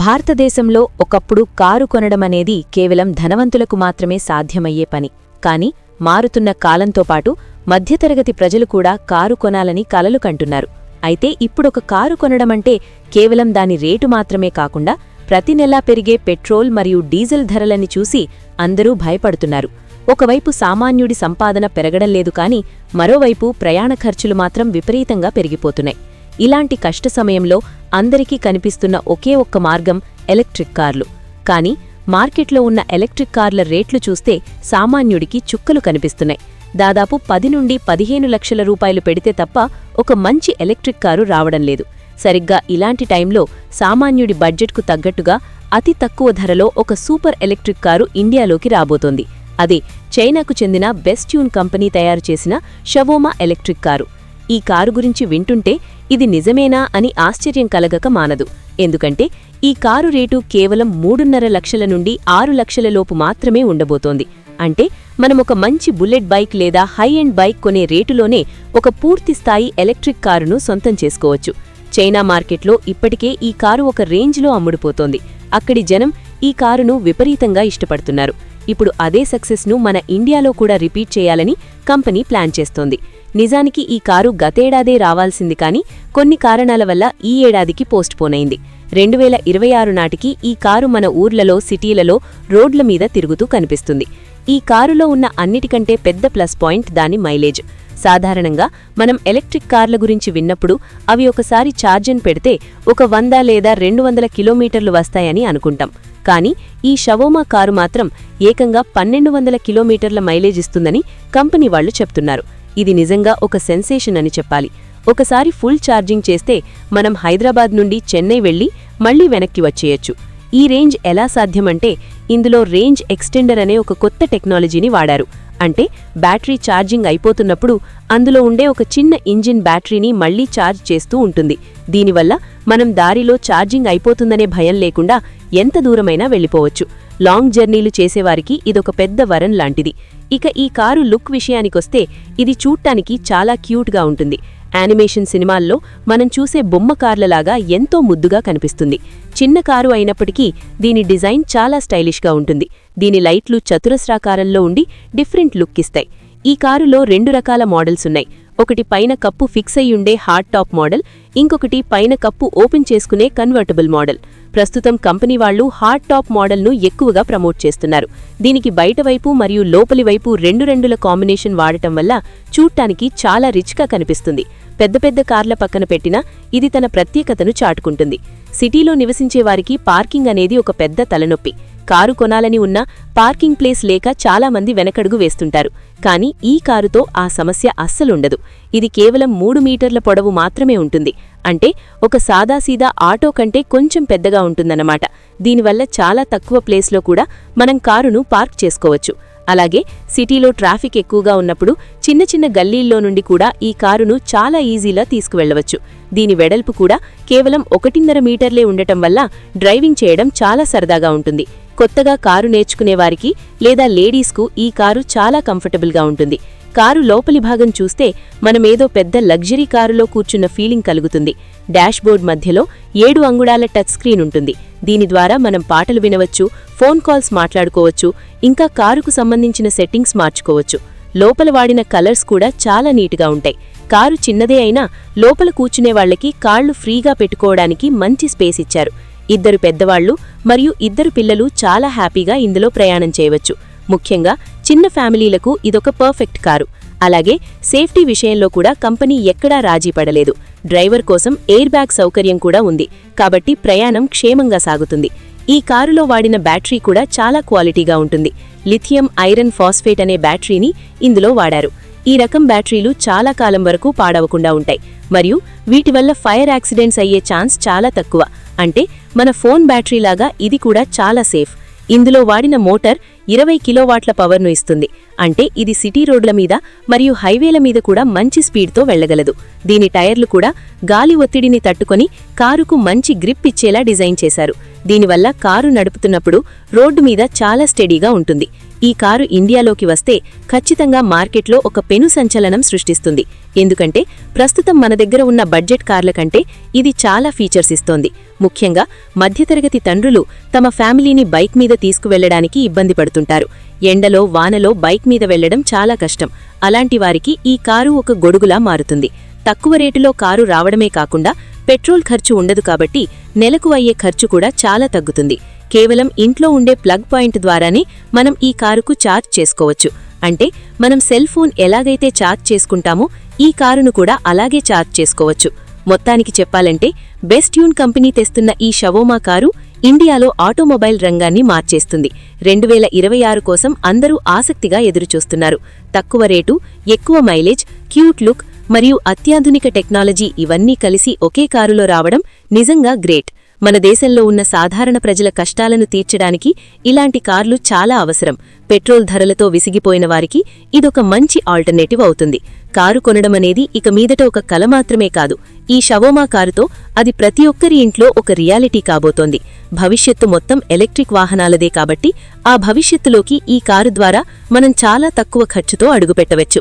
భారతదేశంలో ఒకప్పుడు కారు కొనడమనేది కేవలం ధనవంతులకు మాత్రమే సాధ్యమయ్యే పని. కాని మారుతున్న కాలంతో పాటు మధ్యతరగతి ప్రజలు కూడా కారు కొనాలని కలలు కంటున్నారు. అయితే ఇప్పుడొక కారు కొనడమంటే కేవలం దాని రేటు మాత్రమే కాకుండా ప్రతి నెలా పెరిగే పెట్రోల్ మరియు డీజిల్ ధరలని చూసి అందరూ భయపడుతున్నారు. ఒకవైపు సామాన్యుడి సంపాదన పెరగడం లేదు కాని మరోవైపు ప్రయాణ ఖర్చులు మాత్రం విపరీతంగా పెరిగిపోతున్నాయి. ఇలాంటి కష్ట సమయంలో అందరికీ కనిపిస్తున్న ఒకే ఒక్క మార్గం ఎలక్ట్రిక్ కార్లు. కాని మార్కెట్లో ఉన్న ఎలక్ట్రిక్ కార్ల రేట్లు చూస్తే సామాన్యుడికి చుక్కలు కనిపిస్తున్నాయి. దాదాపు 10 నుండి 15 లక్షల రూపాయలు పెడితే తప్ప ఒక మంచి ఎలక్ట్రిక్ కారు రావడం లేదు. సరిగ్గా ఇలాంటి టైంలో సామాన్యుడి బడ్జెట్కు తగ్గట్టుగా అతి తక్కువ ధరలో ఒక సూపర్ ఎలక్ట్రిక్ కారు ఇండియాలోకి రాబోతోంది. అదే చైనాకు చెందిన బెస్ట్యూన్ కంపెనీ తయారు చేసిన షవోమా ఎలక్ట్రిక్ కారు. ఈ కారు గురించి వింటుంటే ఇది నిజమేనా అని ఆశ్చర్యం కలగక మానదు. ఎందుకంటే ఈ కారు రేటు కేవలం 3.5 లక్షల నుండి 6 లక్షల లోపు మాత్రమే ఉండబోతోంది. అంటే మనమొక మంచి బుల్లెట్ బైక్ లేదా హై ఎండ్ బైక్ కొనే రేటులోనే ఒక పూర్తిస్థాయి ఎలక్ట్రిక్ కారును సొంతం చేసుకోవచ్చు. చైనా మార్కెట్లో ఇప్పటికే ఈ కారు ఒక రేంజ్లో అమ్ముడుపోతోంది. అక్కడి జనం ఈ కారును విపరీతంగా ఇష్టపడుతున్నారు. ఇప్పుడు అదే సక్సెస్ను మన ఇండియాలో కూడా రిపీట్ చేయాలని కంపెనీ ప్లాన్ చేస్తోంది. నిజానికి ఈ కారు గతేడాదే రావాల్సింది కాని కొన్ని కారణాల వల్ల ఈ ఏడాదికి పోస్ట్పోన్ అయింది. 2026 నాటికి ఈ కారు మన ఊర్లలో సిటీలలో రోడ్ల మీద తిరుగుతూ కనిపిస్తుంది. ఈ కారులో ఉన్న అన్నిటికంటే పెద్ద ప్లస్ పాయింట్ దాని మైలేజ్. సాధారణంగా మనం ఎలక్ట్రిక్ కార్ల గురించి విన్నప్పుడు అవి ఒకసారి ఛార్జన్ పెడితే ఒక 100 లేదా 200 కిలోమీటర్లు వస్తాయని అనుకుంటాం. కానీ ఈ షవోమా కారు మాత్రం ఏకంగా 1200 కిలోమీటర్ల మైలేజ్ ఇస్తుందని కంపెనీ వాళ్లు చెప్తున్నారు. ఇది నిజంగా ఒక సెన్సేషన్ అని చెప్పాలి. ఒకసారి ఫుల్ ఛార్జింగ్ చేస్తే మనం హైదరాబాద్ నుండి చెన్నై వెళ్లి మళ్లీ వెనక్కి వచ్చేయచ్చు. ఈ రేంజ్ ఎలా సాధ్యమంటే ఇందులో రేంజ్ ఎక్స్టెండర్ అనే ఒక కొత్త టెక్నాలజీని వాడారు. అంటే బ్యాటరీ ఛార్జింగ్ అయిపోతున్నప్పుడు అందులో ఉండే ఒక చిన్న ఇంజిన్ బ్యాటరీని మళ్లీ ఛార్జ్ చేస్తూ ఉంటుంది. దీనివల్ల మనం దారిలో ఛార్జింగ్ అయిపోతుందనే భయం లేకుండా ఎంత దూరమైనా వెళ్ళిపోవచ్చు. లాంగ్ జర్నీలు చేసేవారికి ఇదొక పెద్ద వరం లాంటిది. ఇక ఈ కారు లుక్ విషయానికొస్తే ఇది చూడ్డానికి చాలా క్యూట్గా ఉంటుంది. యానిమేషన్ సినిమాల్లో మనం చూసే బొమ్మ కార్లలాగా ఎంతో ముద్దుగా కనిపిస్తుంది. చిన్న కారు అయినప్పటికీ దీని డిజైన్ చాలా స్టైలిష్గా ఉంటుంది. దీని లైట్లు చతురస్రాకారంలో ఉండి డిఫరెంట్ లుక్ ఇస్తాయి. ఈ కారులో 2 రకాల మోడల్స్ ఉన్నాయి. ఒకటి పైన కప్పు ఫిక్స్ అయ్యుండే హార్డ్ టాప్ మోడల్, ఇంకొకటి పైన కప్పు ఓపెన్ చేసుకునే కన్వర్టబుల్ మోడల్. ప్రస్తుతం కంపెనీ వాళ్లు హార్డ్ టాప్ మోడల్ను ఎక్కువగా ప్రమోట్ చేస్తున్నారు. దీనికి బయటవైపు మరియు లోపలి వైపు 2 రెండుల కాంబినేషన్ వాడటం వల్ల చూడ్డానికి చాలా రిచ్గా కనిపిస్తుంది. పెద్ద పెద్ద కార్ల పక్కన పెట్టినా ఇది తన ప్రత్యేకతను చాటుకుంటుంది. సిటీలో నివసించేవారికి పార్కింగ్ అనేది ఒక పెద్ద తలనొప్పి. కారు కొనాలని ఉన్నా పార్కింగ్ ప్లేస్ లేక చాలామంది వెనకడుగు వేస్తుంటారు. కానీ ఈ కారుతో ఆ సమస్య అస్సలుండదు. ఇది కేవలం 3 మీటర్ల పొడవు మాత్రమే ఉంటుంది. అంటే ఒక సాదాసీదా ఆటో కంటే కొంచెం పెద్దగా ఉంటుందన్నమాట. దీనివల్ల చాలా తక్కువ ప్లేస్లో కూడా మనం కారును పార్క్ చేసుకోవచ్చు. అలాగే సిటీలో ట్రాఫిక్ ఎక్కువగా ఉన్నప్పుడు చిన్న చిన్న గల్లీల్లో నుండి కూడా ఈ కారును చాలా ఈజీలా తీసుకువెళ్లవచ్చు. దీని వెడల్పు కూడా కేవలం 1.5 మీటర్లే ఉండటం వల్ల డ్రైవింగ్ చేయడం చాలా సరదాగా ఉంటుంది. కొత్తగా కారు నేర్చుకునేవారికి లేదా లేడీస్కు ఈ కారు చాలా కంఫర్టబుల్గా ఉంటుంది. కారు లోపలి భాగం చూస్తే మనమేదో పెద్ద లగ్జరీ కారులో కూర్చున్న ఫీలింగ్ కలుగుతుంది. డాష్బోర్డ్ మధ్యలో 7 అంగుళాల టచ్ స్క్రీన్ ఉంటుంది. దీని ద్వారా మనం పాటలు వినవచ్చు, ఫోన్ కాల్స్ మాట్లాడుకోవచ్చు, ఇంకా కారుకు సంబంధించిన సెట్టింగ్స్ మార్చుకోవచ్చు. లోపల వాడిన కలర్స్ కూడా చాలా నీట్గా ఉంటాయి. కారు చిన్నదే అయినా లోపల కూర్చునే వాళ్లకి కాళ్లు ఫ్రీగా పెట్టుకోవడానికి మంచి స్పేస్ ఇచ్చారు. 2 పెద్దవాళ్లు మరియు 2 పిల్లలు చాలా హ్యాపీగా ఇందులో ప్రయాణం చేయవచ్చు. ముఖ్యంగా చిన్న ఫ్యామిలీలకు ఇదొక పర్ఫెక్ట్ కారు. అలాగే సేఫ్టీ విషయంలో కూడా కంపెనీ ఎక్కడా రాజీ పడలేదు. డ్రైవర్ కోసం ఎయిర్ బ్యాగ్ సౌకర్యం కూడా ఉంది. కాబట్టి ప్రయాణం క్షేమంగా సాగుతుంది. ఈ కారులో వాడిన బ్యాటరీ కూడా చాలా క్వాలిటీగా ఉంటుంది. లిథియం ఐరన్ ఫాస్ఫేట్ అనే బ్యాటరీని ఇందులో వాడారు. ఈ రకం బ్యాటరీలు చాలా కాలం వరకు పాడవకుండా ఉంటాయి. మరియు వీటి వల్ల ఫైర్ యాక్సిడెంట్స్ అయ్యే ఛాన్స్ చాలా తక్కువ. అంటే మన ఫోన్ బ్యాటరీలాగా ఇది కూడా చాలా సేఫ్. ఇందులో వాడిన మోటార్ 20 కిలోవాట్ల పవర్ను ఇస్తుంది. అంటే ఇది సిటీ రోడ్ల మీద మరియు హైవేల మీద కూడా మంచి స్పీడ్తో వెళ్లగలదు. దీని టైర్లు కూడా గాలి ఒత్తిడిని తట్టుకొని కారుకు మంచి గ్రిప్ ఇచ్చేలా డిజైన్ చేశారు. దీనివల్ల కారు నడుపుతున్నప్పుడు రోడ్డు మీద చాలా స్టెడీగా ఉంటుంది. ఈ కారు ఇండియాలోకి వస్తే ఖచ్చితంగా మార్కెట్లో ఒక పెను సంచలనం సృష్టిస్తుంది. ఎందుకంటే ప్రస్తుతం మన దగ్గర ఉన్న బడ్జెట్ కార్ల కంటే ఇది చాలా ఫీచర్స్ ఇస్తోంది. ముఖ్యంగా మధ్యతరగతి తండ్రులు తమ ఫ్యామిలీని బైక్ మీద తీసుకువెళ్లడానికి ఇబ్బంది పడుతుంటారు. ఎండలో వానలో బైక్ మీద వెళ్లడం చాలా కష్టం. అలాంటి వారికి ఈ కారు ఒక గొడుగులా మారుతుంది. తక్కువ రేటులో కారు రావడమే కాకుండా పెట్రోల్ ఖర్చు ఉండదు కాబట్టి నెలకు అయ్యే ఖర్చు కూడా చాలా తగ్గుతుంది. కేవలం ఇంట్లో ఉండే ప్లగ్ పాయింట్ ద్వారానే మనం ఈ కారుకు ఛార్జ్ చేసుకోవచ్చు. అంటే మనం సెల్ ఫోన్ ఎలాగైతే ఛార్జ్ చేసుకుంటామో ఈ కారును కూడా అలాగే ఛార్జ్ చేసుకోవచ్చు. మొత్తానికి చెప్పాలంటే బెస్ట్యూన్ కంపెనీ తెస్తున్న ఈ షవోమా కారు ఇండియాలో ఆటోమొబైల్ రంగాన్ని మార్చేస్తుంది. 2026 కోసం అందరూ ఆసక్తిగా ఎదురుచూస్తున్నారు. తక్కువ రేటు, ఎక్కువ మైలేజ్, క్యూట్ లుక్ మరియు అత్యాధునిక టెక్నాలజీ ఇవన్నీ కలిసి ఒకే కారులో రావడం నిజంగా గ్రేట్. మన దేశంలో ఉన్న సాధారణ ప్రజల కష్టాలను తీర్చడానికి ఇలాంటి కార్లు చాలా అవసరం. పెట్రోల్ ధరలతో విసిగిపోయిన వారికి ఇదొక మంచి ఆల్టర్నేటివ్ అవుతుంది. కారు కొనడమనేది ఇక మీదట ఒక కల మాత్రమే కాదు. ఈ షవోమా కారుతో అది ప్రతి ఒక్కరి ఇంట్లో ఒక రియాలిటీ కాబోతోంది. భవిష్యత్తు మొత్తం ఎలక్ట్రిక్ వాహనాలదే కాబట్టి ఆ భవిష్యత్తులోకి ఈ కారు ద్వారా మనం చాలా తక్కువ ఖర్చుతో అడుగుపెట్టవచ్చు.